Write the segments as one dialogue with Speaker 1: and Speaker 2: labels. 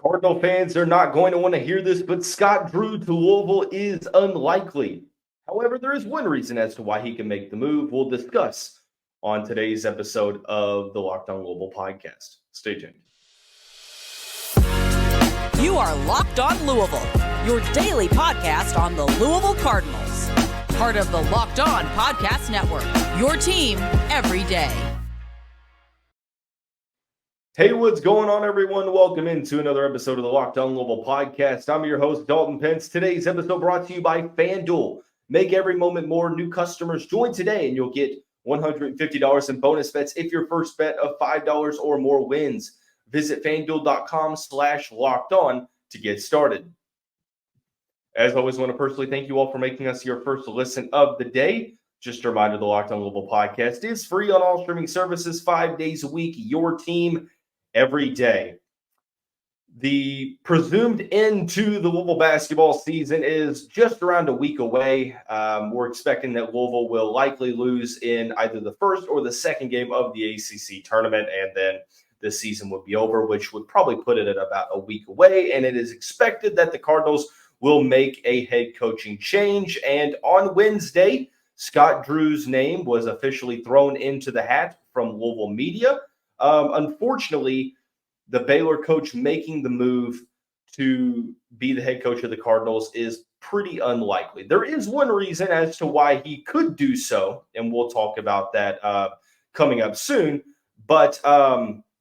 Speaker 1: Cardinal fans are not going to want to hear this, but Scott Drew to Louisville is unlikely. However, there is one reason as to why he can make the move. We'll discuss on today's episode of the Locked On Louisville podcast. Stay tuned.
Speaker 2: You are Locked On Louisville, your daily podcast on the Louisville Cardinals. Part of the Locked On Podcast Network, your team every day.
Speaker 1: Hey, what's going on, everyone? Welcome into another episode of the Locked On Louisville podcast. I'm your host, Dalton Pence. Today's episode brought to you by FanDuel. Make every moment more. New customers join today, and you'll get $150 in bonus bets if your first bet of $5 or more wins. Visit FanDuel.com/lockedon to get started. As always, I want to personally thank you all for making us your first listen of the day. Just a reminder, the Locked On Louisville podcast is free on all streaming services 5 days a week. Your team every day. The presumed end to the Louisville basketball season is just around a week away. We're expecting that Louisville will likely lose in either the first or the second game of the ACC tournament, and then the season would be over, which would probably put it at about a week away. And it is expected that the Cardinals will make a head coaching change. And on Wednesday, Scott Drew's name was officially thrown into the hat from Louisville media. Unfortunately, the Baylor coach making the move to be the head coach of the Cardinals is pretty unlikely. There is one reason as to why he could do so, and we'll talk about that coming up soon. But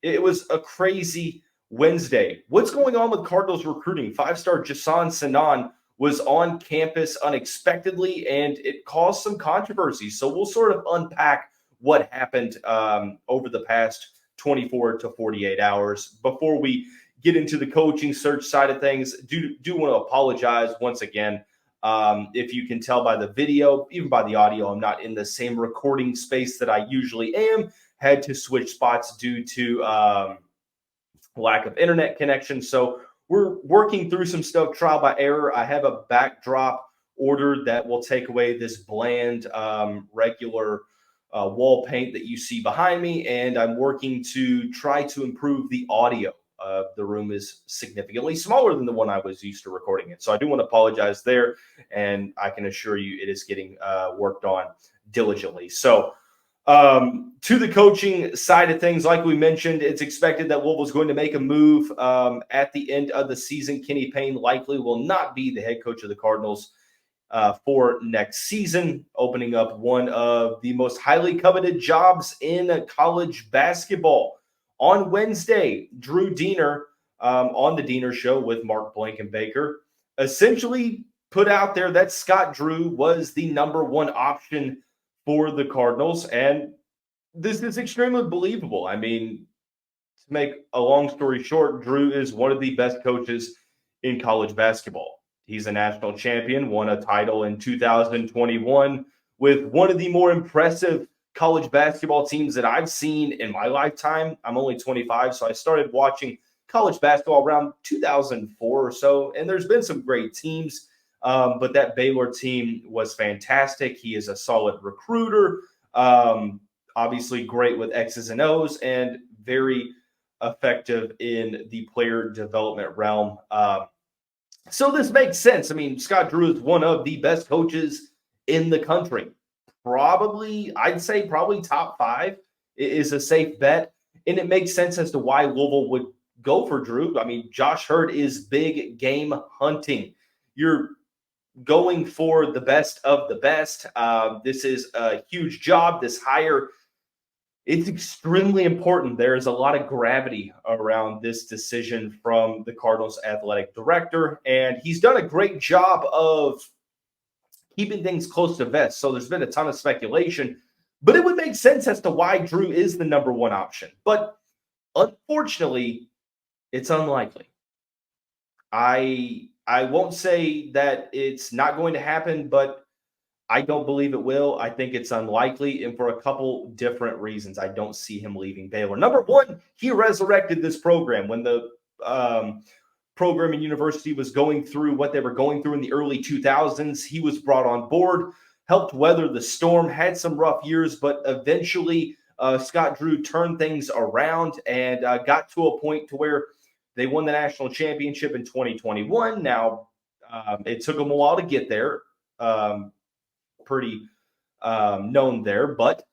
Speaker 1: it was a crazy Wednesday. What's going on with Cardinals recruiting? Five-star Joson Sanon was on campus unexpectedly, and it caused some controversy. So we'll sort of unpack what happened over the past 24 to 48 hours. Before we get into the coaching search side of things, do want to apologize once again. If you can tell by the video, even by the audio, I'm not in the same recording space that I usually am. Had to switch spots due to lack of internet connection. So we're working through some stuff, trial by error. I have a backdrop ordered that will take away this bland, regular wall paint that you see behind me, and I'm working to try to improve the audio. The room is significantly smaller than the one I was used to recording in. So I do want to apologize there, and I can assure you it is getting worked on diligently. So to the coaching side of things, like we mentioned, it's expected that Louisville is going to make a move at the end of the season. Kenny Payne likely will not be the head coach of the Cardinals for next season, opening up one of the most highly coveted jobs in college basketball. On Wednesday, Drew Diener on the Diener Show with Mark Blankenbaker essentially put out there that Scott Drew was the number one option for the Cardinals, and this is extremely believable. I mean, to make a long story short, Drew is one of the best coaches in college basketball. He's a national champion, won a title in 2021 with one of the more impressive college basketball teams that I've seen in my lifetime. I'm only 25, so I started watching college basketball around 2004 or so, and there's been some great teams, but that Baylor team was fantastic. He is a solid recruiter, obviously great with X's and O's, and very effective in the player development realm. So this makes sense. I mean, Scott Drew is one of the best coaches in the country. I'd say probably top 5 is a safe bet. And it makes sense as to why Louisville would go for Drew. I mean, Josh Hurd is big game hunting. You're going for the best of the best. This is a huge job. This hire, it's extremely important. There is a lot of gravity around this decision from the Cardinals athletic director, and he's done a great job of keeping things close to vest. So there's been a ton of speculation, but it would make sense as to why Drew is the number one option. But unfortunately, it's unlikely. I won't say that it's not going to happen, but I don't believe it will. I think it's unlikely, and for a couple different reasons. I don't see him leaving Baylor. Number one, he resurrected this program when the program and university was going through what they were going through in the early 2000s. He was brought on board, helped weather the storm, had some rough years, but eventually Scott Drew turned things around and got to a point to where They won the national championship in 2021. Now, it took them a while to get there. Pretty known there, but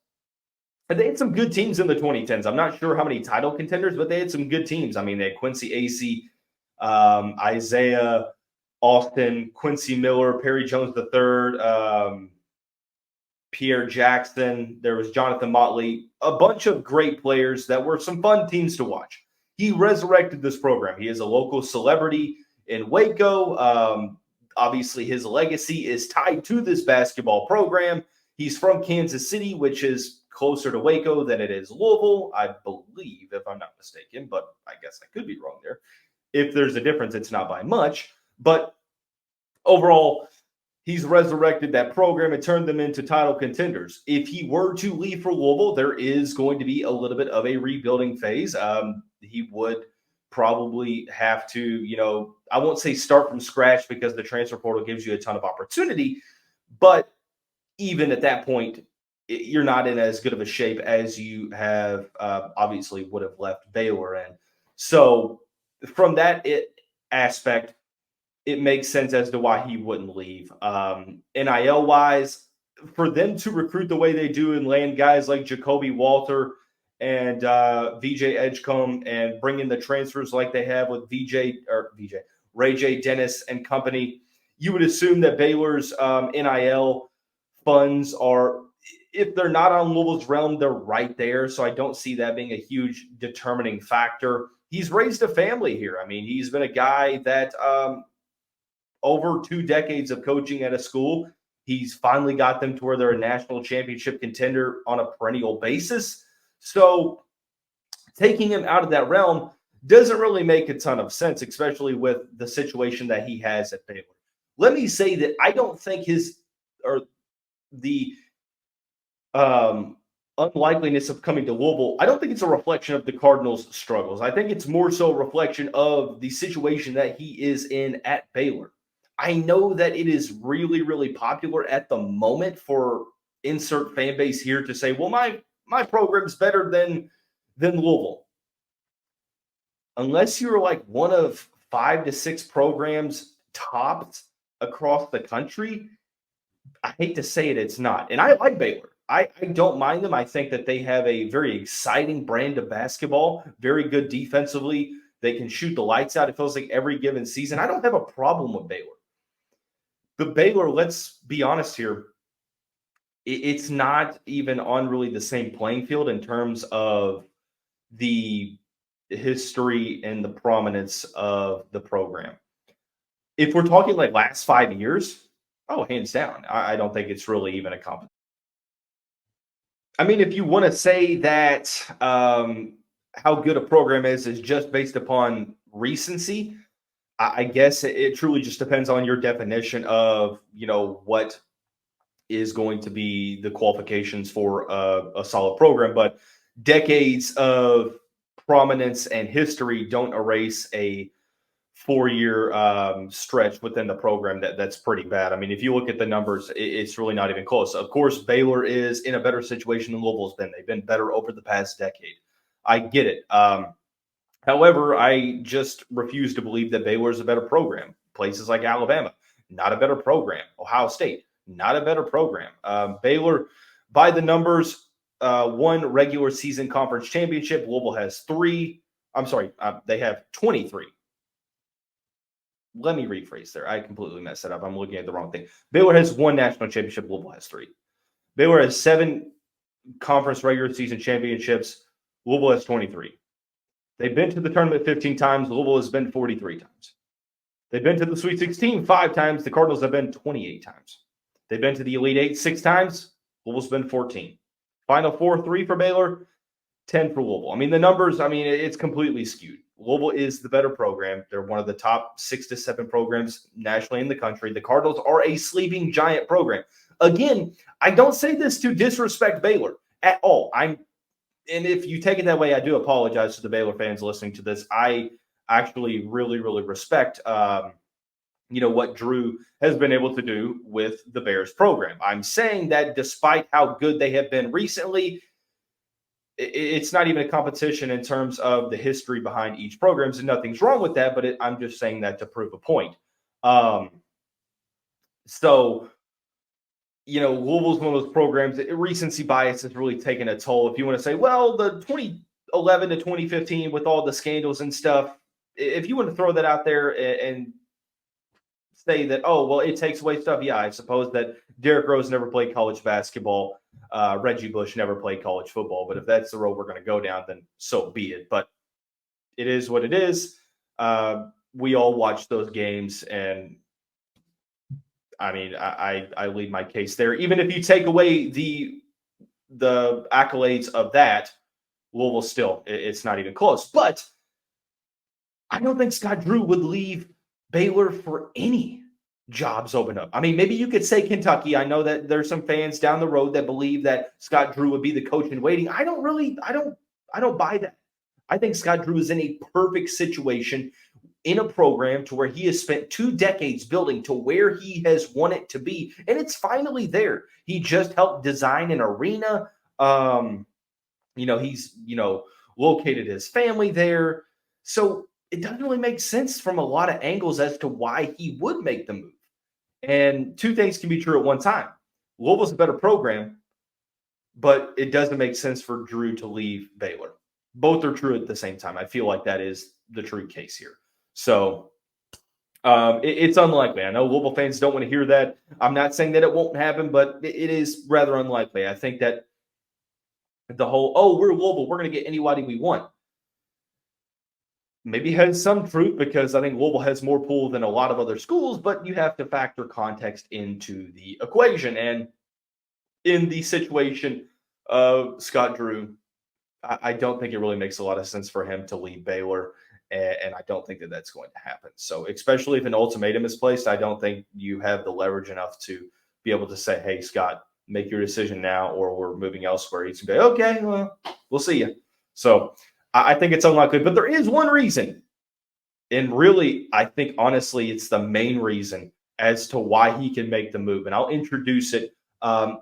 Speaker 1: they had some good teams in the 2010s. I'm not sure how many title contenders, but they had some good teams. I mean, they had Quincy Acey, Isaiah Austin, Quincy Miller, Perry Jones III, Pierre Jackson. There was Jonathan Motley, a bunch of great players that were some fun teams to watch. He resurrected this program. He is a local celebrity in Waco. Obviously, his legacy is tied to this basketball program. He's from Kansas City, which is closer to Waco than it is Louisville, I believe, if I'm not mistaken, but I guess I could be wrong there. If there's a difference, it's not by much. But overall, he's resurrected that program and turned them into title contenders. If he were to leave for Louisville, there is going to be a little bit of a rebuilding phase. He would probably have to, I won't say start from scratch because the transfer portal gives you a ton of opportunity. But even at that point, you're not in as good of a shape as you have obviously would have left Baylor in. So from that aspect, it makes sense as to why he wouldn't leave. NIL-wise, for them to recruit the way they do and land guys like Jacoby Walter and VJ Edgecombe and bring in the transfers like they have with Ray J. Dennis and company, you would assume that Baylor's NIL funds are, if they're not on Louisville's realm, they're right there. So I don't see that being a huge determining factor. He's raised a family here. I mean, he's been a guy that over 2 decades of coaching at a school, he's finally got them to where they're a national championship contender on a perennial basis. So taking him out of that realm doesn't really make a ton of sense, especially with the situation that he has at Baylor. Let me say that I don't think the unlikeliness of coming to Louisville, I don't think it's a reflection of the Cardinals' struggles. I think it's more so a reflection of the situation that he is in at Baylor. I know that it is really, really popular at the moment for insert fan base here to say, well, my program's better than Louisville. Unless you're like one of 5 to 6 programs topped across the country, I hate to say it, it's not. And I like Baylor. I don't mind them. I think that they have a very exciting brand of basketball, very good defensively. They can shoot the lights out, it feels like, every given season. I don't have a problem with Baylor. But Baylor, let's be honest here, it's not even on really the same playing field in terms of the history and the prominence of the program. If we're talking like last 5 years, hands down, I don't think it's really even a competition. I mean, if you want to say that how good a program is just based upon recency, I guess it truly just depends on your definition of, what is going to be the qualifications for a solid program. But decades of prominence and history don't erase a 4-year stretch within the program that's pretty bad. I mean, if you look at the numbers, it's really not even close. Of course, Baylor is in a better situation than Louisville's been. They've been better over the past decade. I get it. However, I just refuse to believe that Baylor is a better program. Places like Alabama, not a better program. Ohio State, not a better program. Baylor, by the numbers, 1 regular season conference championship. Louisville has 3. They have 23. Let me rephrase there. I completely messed it up. I'm looking at the wrong thing. Baylor has 1 national championship. Louisville has 3. Baylor has 7 conference regular season championships. Louisville has 23. They've been to the tournament 15 times. Louisville has been 43 times. They've been to the Sweet 16 5 times. The Cardinals have been 28 times. They've been to the Elite 8 6 times. Louisville's been 14. Final 4, 3 for Baylor, 10 for Louisville. I mean, the numbers, it's completely skewed. Louisville is the better program. They're one of the top 6 to 7 programs nationally in the country. The Cardinals are a sleeping giant program. Again, I don't say this to disrespect Baylor at all. And if you take it that way, I do apologize to the Baylor fans listening to this. I actually really, really respect, what Drew has been able to do with the Bears program. I'm saying that despite how good they have been recently, it's not even a competition in terms of the history behind each program, and nothing's wrong with that, but I'm just saying that to prove a point. So, Louisville's one of those programs that recency bias has really taken a toll. If you want to say, well, the 2011 to 2015 with all the scandals and stuff, if you want to throw that out there and say that, oh, well, it takes away stuff. Yeah, I suppose that Derrick Rose never played college basketball. Reggie Bush never played college football. But if that's the road we're going to go down, then so be it. But it is what it is. We all watch those games, and I mean, I lead my case there. Even if you take away the accolades of that, Louisville still, it's not even close. But I don't think Scott Drew would leave Baylor for any jobs open up. I mean, maybe you could say Kentucky. I know that there's some fans down the road that believe that Scott Drew would be the coach in waiting. I don't buy that. I think Scott Drew is in a perfect situation in a program to where he has spent 2 decades building to where he has wanted to be, and it's finally there. He just helped design an arena. He's located his family there, so it doesn't really make sense from a lot of angles as to why he would make the move. And 2 things can be true at one time. Louisville's a better program, but it doesn't make sense for Drew to leave Baylor. Both are true at the same time. I feel like that is the true case here. So it's unlikely. I know Louisville fans don't want to hear that. I'm not saying that it won't happen, but it is rather unlikely. I think that the whole, oh, we're Louisville, we're going to get anybody we want, maybe has some truth, because I think Louisville has more pull than a lot of other schools, but you have to factor context into the equation. And in the situation of Scott Drew, I don't think it really makes a lot of sense for him to leave Baylor, and I don't think that that's going to happen. So especially if an ultimatum is placed, I don't think you have the leverage enough to be able to say, hey, Scott, make your decision now or we're moving elsewhere. He's going to go, okay, well, we'll see you. So I think it's unlikely, but there is one reason. And really, I think, honestly, it's the main reason as to why he can make the move. And I'll introduce it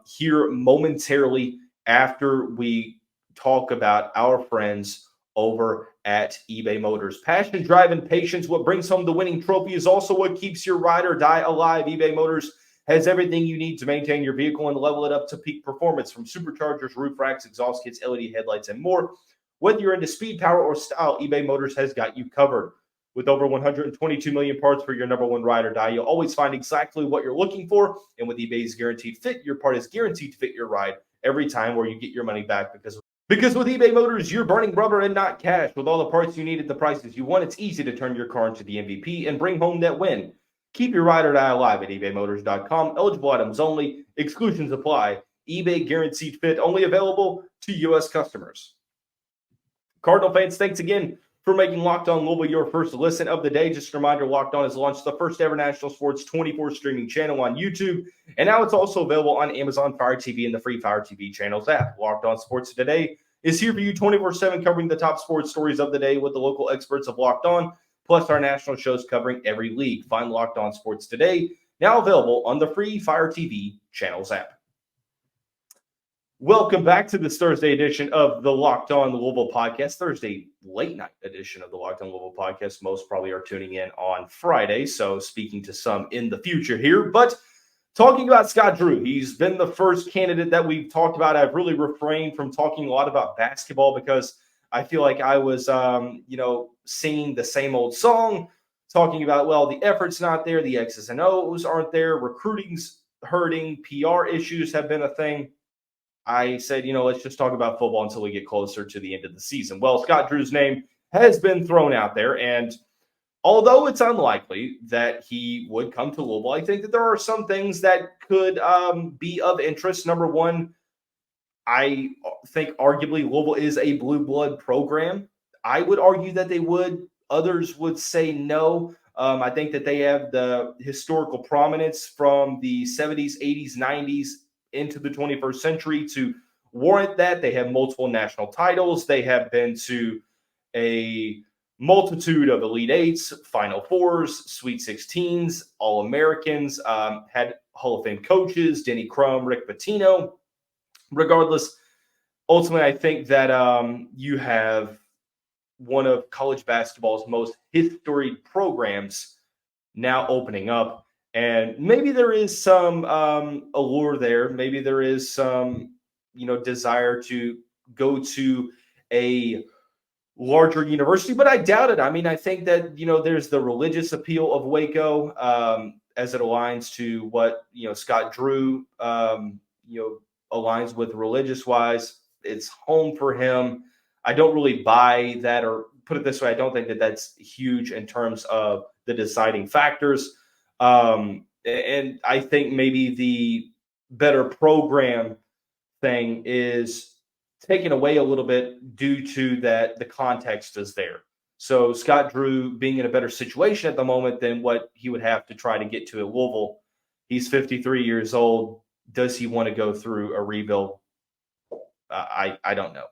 Speaker 1: here momentarily after we talk about our friends over at eBay Motors. Passion, drive, and patience. What brings home the winning trophy is also what keeps your ride or die alive. eBay Motors has everything you need to maintain your vehicle and level it up to peak performance, from superchargers, roof racks, exhaust kits, LED headlights, and more. Whether you're into speed, power, or style, eBay Motors has got you covered. With over 122 million parts for your number one ride or die, you'll always find exactly what you're looking for. And with eBay's Guaranteed Fit, your part is guaranteed to fit your ride every time, where you get your money back. Because with eBay Motors, you're burning rubber and not cash. With all the parts you need at the prices you want, it's easy to turn your car into the MVP and bring home that win. Keep your ride or die alive at ebaymotors.com. Eligible items only. Exclusions apply. eBay Guaranteed Fit, only available to U.S. customers. Cardinal fans, thanks again for making Locked On Louisville your first listen of the day. Just a reminder, Locked On has launched the first ever national sports 24 streaming channel on YouTube, and now it's also available on Amazon Fire TV and the free Fire TV channels app. Locked On Sports Today is here for you 24/7, covering the top sports stories of the day with the local experts of Locked On, plus our national shows covering every league. Find Locked On Sports Today, now available on the free Fire TV channels app. Welcome back to this Thursday edition of the Locked On Louisville podcast, Thursday late night edition of the Locked On Louisville podcast. Most probably are tuning in on Friday, so speaking to some in the future here. But talking about Scott Drew, he's been the first candidate that we've talked about. I've really refrained from talking a lot about basketball because I feel like I was, singing the same old song, talking about, well, the effort's not there, the X's and O's aren't there, recruiting's hurting, PR issues have been a thing. I said, let's just talk about football until we get closer to the end of the season. Well, Scott Drew's name has been thrown out there, and although it's unlikely that he would come to Louisville, I think that there are some things that could be of interest. Number one, I think arguably Louisville is a blue blood program. I would argue that they would. Others would say no. I think that they have the historical prominence from the 70s, 80s, 90s, into the 21st century to warrant that. They have multiple national titles. They have been to a multitude of Elite Eights, Final Fours, Sweet 16s, All-Americans, had Hall of Fame coaches, Denny Crum, Rick Pitino. Regardless, ultimately, I think that you have one of college basketball's most historied programs now opening up. And maybe there is some allure there. Maybe there is some, desire to go to a larger university, but I doubt it. I mean, I think that, there's the religious appeal of Waco as it aligns to what, Scott Drew, aligns with religious wise. It's home for him. I don't really buy that, or put it this way, I don't think that that's huge in terms of the deciding factors. And I think maybe the better program thing is taken away a little bit due to that the context is there. So Scott Drew being in a better situation at the moment than what he would have to try to get to at Louisville. He's 53 years old. Does he want to go through a rebuild? I don't know.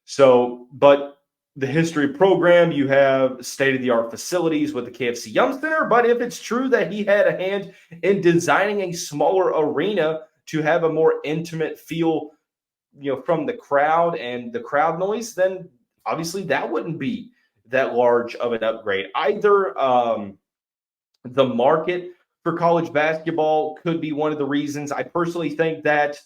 Speaker 1: So, but the history program, you have state-of-the-art facilities with the KFC Yum Center. But if it's true that he had a hand in designing a smaller arena to have a more intimate feel, from the crowd and the crowd noise, then obviously that wouldn't be that large of an upgrade. Either the market for college basketball could be one of the reasons. I personally think that,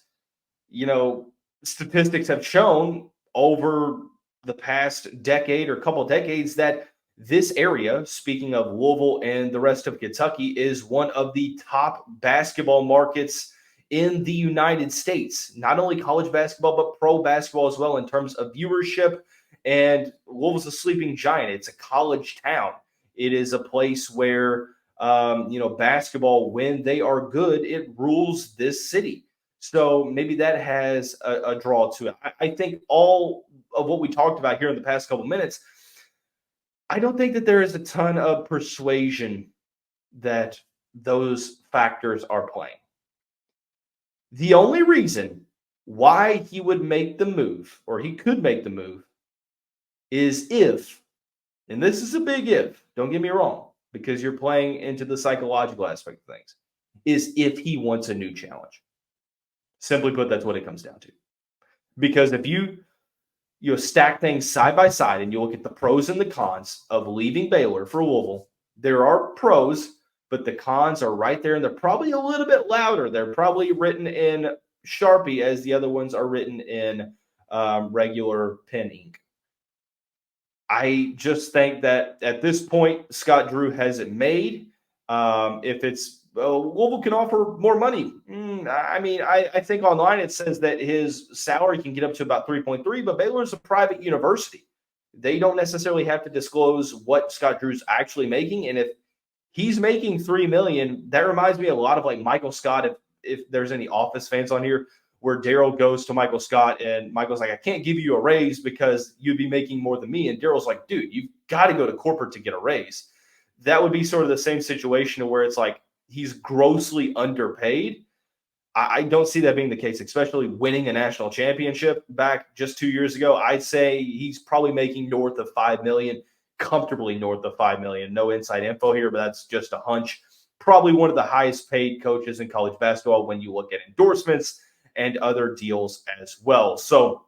Speaker 1: statistics have shown over the past decade or couple of decades that this area, speaking of Louisville and the rest of Kentucky, is one of the top basketball markets in the United States. Not only college basketball, but pro basketball as well in terms of viewership. And Louisville's a sleeping giant. It's a college town. It is a place where, basketball, when they are good, it rules this city. So maybe that has a draw to it. I think all of what we talked about here in the past couple minutes, I don't think that there is a ton of persuasion that those factors are playing. The only reason why he would make the move, or he could make the move, is if, and this is a big if, don't get me wrong, because you're playing into the psychological aspect of things, is if he wants a new challenge. Simply put, that's what it comes down to. Because if you stack things side by side and you look at the pros and the cons of leaving Baylor for Louisville, there are pros, but the cons are right there, and they're probably a little bit louder. They're probably written in Sharpie as the other ones are written in regular pen ink. I just think that at this point, Scott Drew has it made. If it's Louisville can offer more money. I think online it says that his salary can get up to about 3.3, but Baylor is a private university. They don't necessarily have to disclose what Scott Drew's actually making. And if he's making $3 million, that reminds me a lot of like Michael Scott. If there's any Office fans on here, where Daryl goes to Michael Scott and Michael's like, I can't give you a raise because you'd be making more than me. And Daryl's like, dude, you've got to go to corporate to get a raise. That would be sort of the same situation where it's like he's grossly underpaid. I don't see that being the case, especially winning a national championship back just 2 years ago. I'd say he's probably making north of $5 million, comfortably north of $5 million. No inside info here, but that's just a hunch. Probably one of the highest paid coaches in college basketball when you look at endorsements and other deals as well. So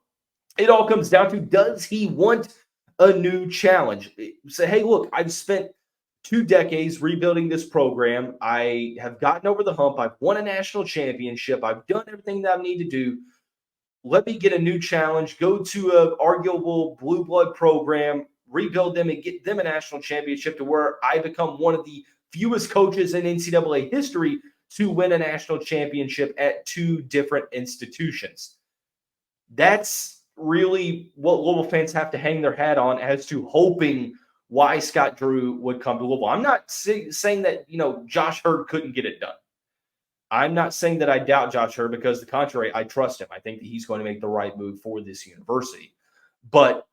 Speaker 1: it all comes down to, does he want a new challenge? Say, hey, look, I've spent 2 decades rebuilding this program. I have gotten over the hump. I've won a national championship. I've done everything that I need to do. Let me get a new challenge, go to an arguable blue blood program, rebuild them and get them a national championship to where I become one of the fewest coaches in NCAA history to win a national championship at 2 different institutions. That's really what Louisville fans have to hang their hat on as to hoping why Scott Drew would come to Louisville. I'm not saying that, Josh Hurd couldn't get it done. I'm not saying that I doubt Josh Hurd, because the contrary, I trust him. I think that he's going to make the right move for this university. But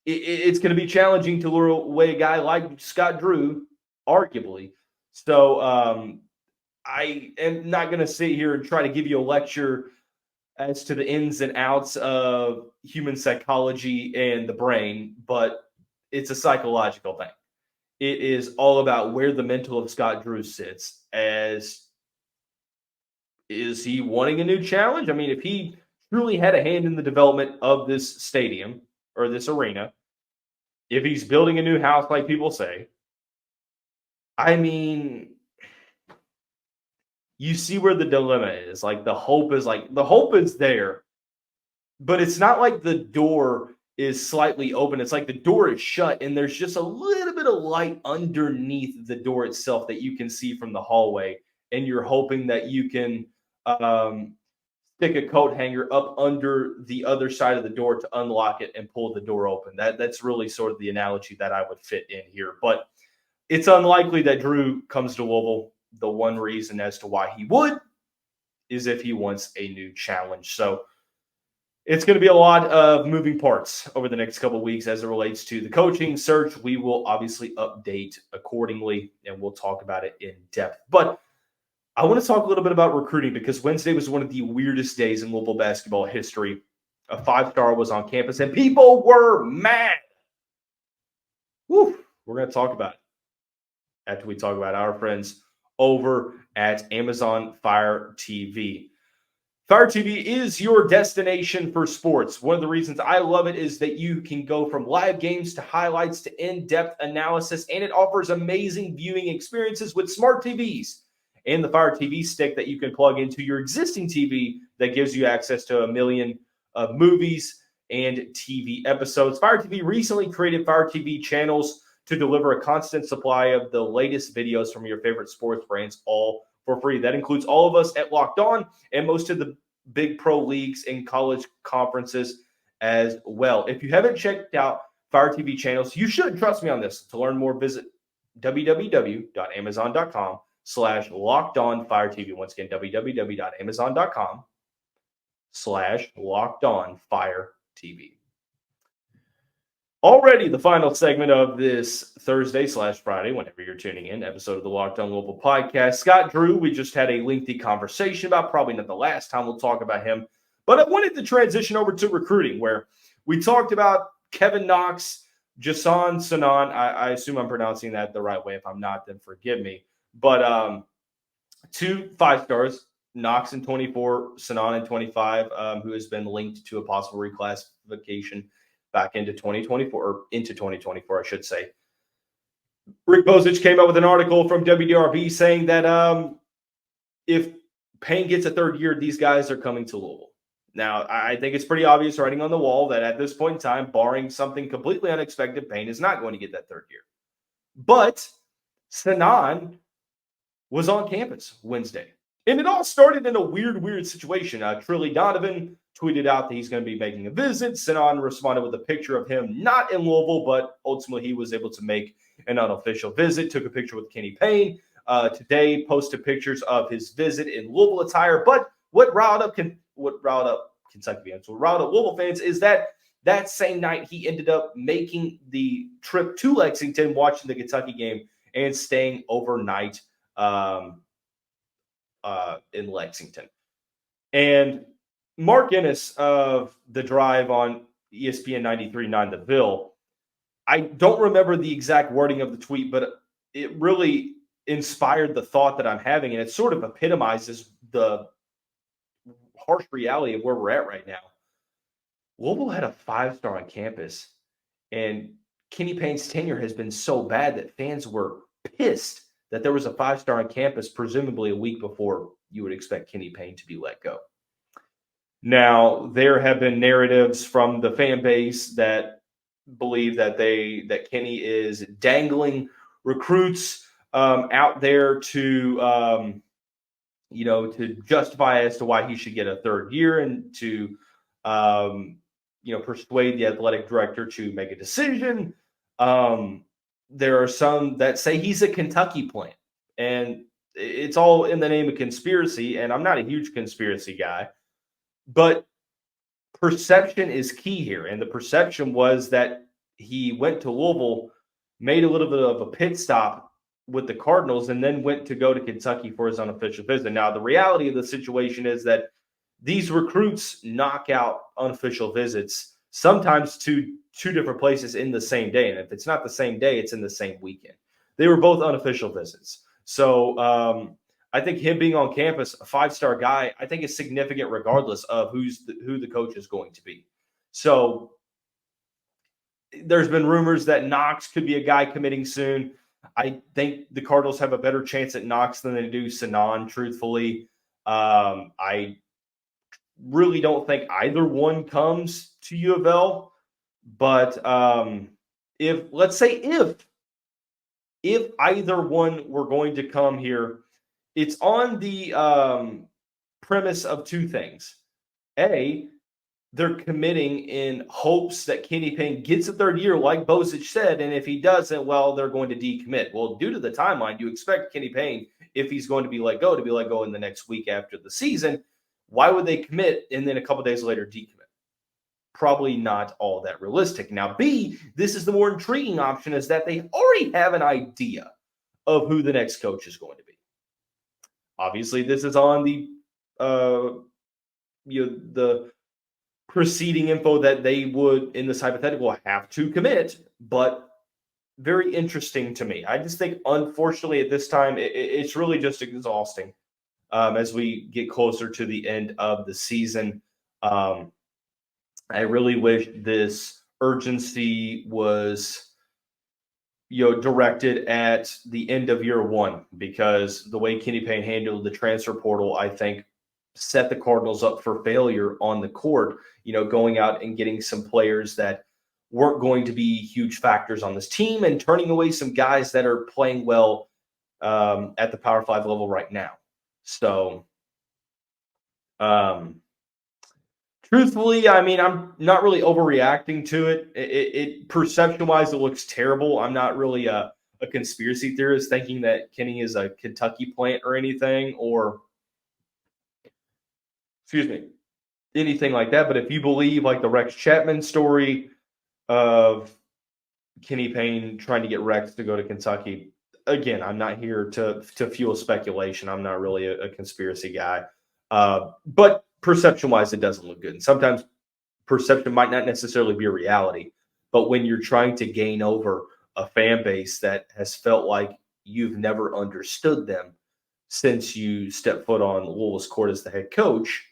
Speaker 1: it's going to be challenging to lure away a guy like Scott Drew, arguably. So I am not going to sit here and try to give you a lecture as to the ins and outs of human psychology and the brain, but it's a psychological thing. It is all about where the mental of Scott Drew sits. Is he wanting a new challenge? I mean, if he truly had a hand in the development of this stadium or this arena, if he's building a new house like people say, I mean, you see where the dilemma is. The hope is there, but it's not like the door is slightly open. It's like the door is shut and there's just a little bit of light underneath the door itself that you can see from the hallway. And you're hoping that you can stick a coat hanger up under the other side of the door to unlock it and pull the door open. That's really sort of the analogy that I would fit in here. But it's unlikely that Drew comes to Louisville. The one reason as to why he would is if he wants a new challenge. So it's going to be a lot of moving parts over the next couple of weeks as it relates to the coaching search. We will obviously update accordingly, and we'll talk about it in depth. But I want to talk a little bit about recruiting because Wednesday was one of the weirdest days in Louisville basketball history. A 5-star was on campus, and people were mad. Woo! We're going to talk about it after we talk about our friends over at Amazon Fire TV. Fire TV is your destination for sports. One of the reasons I love it is that you can go from live games to highlights to in-depth analysis, and it offers amazing viewing experiences with smart TVs and the Fire TV stick that you can plug into your existing TV that gives you access to 1 million movies and TV episodes. Fire TV recently created Fire TV channels to deliver a constant supply of the latest videos from your favorite sports brands, all for free. That includes all of us at Locked On and most of the big pro leagues and college conferences as well. If you haven't checked out Fire TV channels, you should. Trust me on this. To learn more, visit www.amazon.com/LockedOnFireTV. Once again, www.amazon.com/LockedOnFireTV. Already the final segment of this Thursday/Friday, whenever you're tuning in, episode of the Locked On Louisville podcast. Scott Drew, we just had a lengthy conversation about, probably not the last time we'll talk about him, but I wanted to transition over to recruiting, where we talked about Kevin Knox, Joson Sanon. I assume I'm pronouncing that the right way. If I'm not, then forgive me. But 2 5-stars, Knox in 24, Sanon in 25, who has been linked to a possible reclassification back into 2024, or into 2024, I should say. Rick Bozich came out with an article from WDRB saying that if Payne gets a third year, these guys are coming to Louisville. Now, I think it's pretty obvious writing on the wall that at this point in time, barring something completely unexpected, Payne is not going to get that third year. But Sanon was on campus Wednesday. And it all started in a weird situation. Trilly Donovan tweeted out that he's going to be making a visit. Sanon responded with a picture of him not in Louisville, but ultimately he was able to make an unofficial visit. Took a picture with Kenny Payne. Today posted pictures of his visit in Louisville attire. But what riled up Kentucky fans, what riled up Louisville fans is that same night he ended up making the trip to Lexington, watching the Kentucky game, and staying overnight in Lexington. And Mark Ennis of The Drive on ESPN 93.9 The Ville, I don't remember the exact wording of the tweet, but it really inspired the thought that I'm having, and it sort of epitomizes the harsh reality of where we're at right now. Louisville had a 5-star on campus, and Kenny Payne's tenure has been so bad that fans were pissed that there was a 5-star on campus, presumably a week before you would expect Kenny Payne to be let go. Now, there have been narratives from the fan base that believe that Kenny is dangling recruits out there to justify as to why he should get a third year, and to persuade the athletic director to make a decision. There are some that say he's a Kentucky plant, and it's all in the name of conspiracy. And I'm not a huge conspiracy guy, but perception is key here. And the perception was that he went to Louisville, made a little bit of a pit stop with the Cardinals, and then went to go to Kentucky for his unofficial visit. Now, the reality of the situation is that these recruits knock out unofficial visits, sometimes to 2 different places in the same day. And if it's not the same day, it's in the same weekend. They were both unofficial visits. So I think him being on campus, a 5-star guy, I think is significant regardless of who the coach is going to be. So there's been rumors that Knox could be a guy committing soon. I think the Cardinals have a better chance at Knox than they do Sanon, truthfully. I really don't think either one comes to U of L. But if either one were going to come here, it's on the premise of two things. A, they're committing in hopes that Kenny Payne gets a third year, like Bozich said, and if he doesn't, well, they're going to decommit. Well, due to the timeline, you expect Kenny Payne, if he's going to be let go in the next week after the season. Why would they commit and then a couple days later decommit? Probably not all that realistic. Now, B, this is the more intriguing option, is that they already have an idea of who the next coach is going to be. Obviously, this is on the the preceding info that they would, in this hypothetical, have to commit, but very interesting to me. I just think, unfortunately, at this time, it's really just exhausting as we get closer to the end of the season. I really wish this urgency was, directed at the end of year one, because the way Kenny Payne handled the transfer portal, I think, set the Cardinals up for failure on the court, going out and getting some players that weren't going to be huge factors on this team and turning away some guys that are playing well at the Power 5 level right now. So, truthfully, I mean, I'm not really overreacting to it. It perception-wise, it looks terrible. I'm not really a conspiracy theorist thinking that Kenny is a Kentucky plant or anything, or anything like that. But if you believe like the Rex Chapman story of Kenny Payne trying to get Rex to go to Kentucky, again, I'm not here to fuel speculation. I'm not really a conspiracy guy. But perception-wise, it doesn't look good. And sometimes perception might not necessarily be a reality. But when you're trying to gain over a fan base that has felt like you've never understood them since you stepped foot on Louisville's court as the head coach,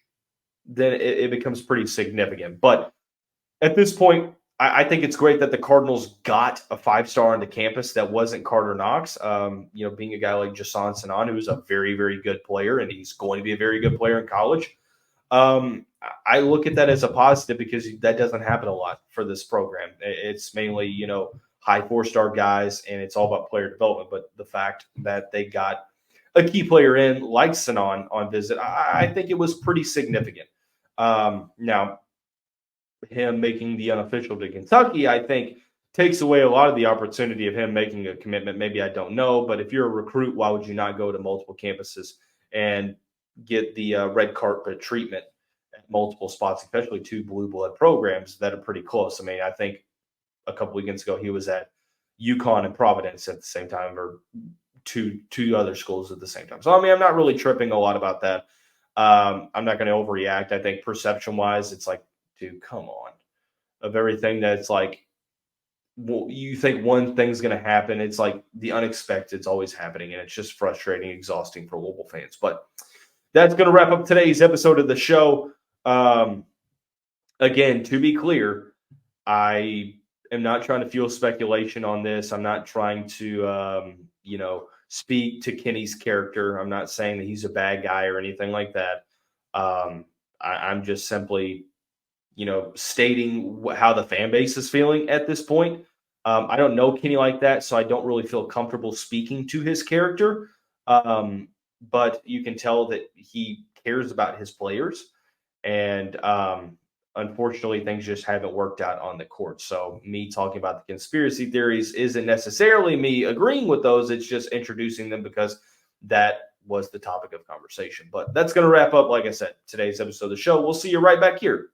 Speaker 1: then it becomes pretty significant. But at this point, I think it's great that the Cardinals got a 5-star on the campus that wasn't Carter Knox. Being a guy like Joson Sanon, who's a very, very good player, and he's going to be a very good player in college. I look at that as a positive because that doesn't happen a lot for this program. It's mainly, high 4-star guys, and it's all about player development. But the fact that they got a key player in like Sanon on visit, I think it was pretty significant. Now, him making the unofficial to Kentucky, I think, takes away a lot of the opportunity of him making a commitment. Maybe, I don't know, but if you're a recruit, why would you not go to multiple campuses and get the red carpet treatment at multiple spots, especially 2 blue blood programs that are pretty close? I mean, I think a couple weekends ago he was at UConn and Providence at the same time, or two other schools at the same time. So, I mean, I'm not really tripping a lot about that. I'm not going to overreact. I think perception-wise, it's like, dude, come on. Of everything that's like, well, you think one thing's going to happen, it's like the unexpected's always happening, and it's just frustrating, exhausting for Louisville fans. But that's going to wrap up today's episode of the show. Again, to be clear, I am not trying to fuel speculation on this. I'm not trying to, speak to Kenny's character. I'm not saying that he's a bad guy or anything like that. I'm just simply, stating how the fan base is feeling at this point. I don't know Kenny like that, so I don't really feel comfortable speaking to his character. But you can tell that he cares about his players. And unfortunately, things just haven't worked out on the court. So me talking about the conspiracy theories isn't necessarily me agreeing with those. It's just introducing them because that was the topic of conversation. But that's going to wrap up, like I said, today's episode of the show. We'll see you right back here.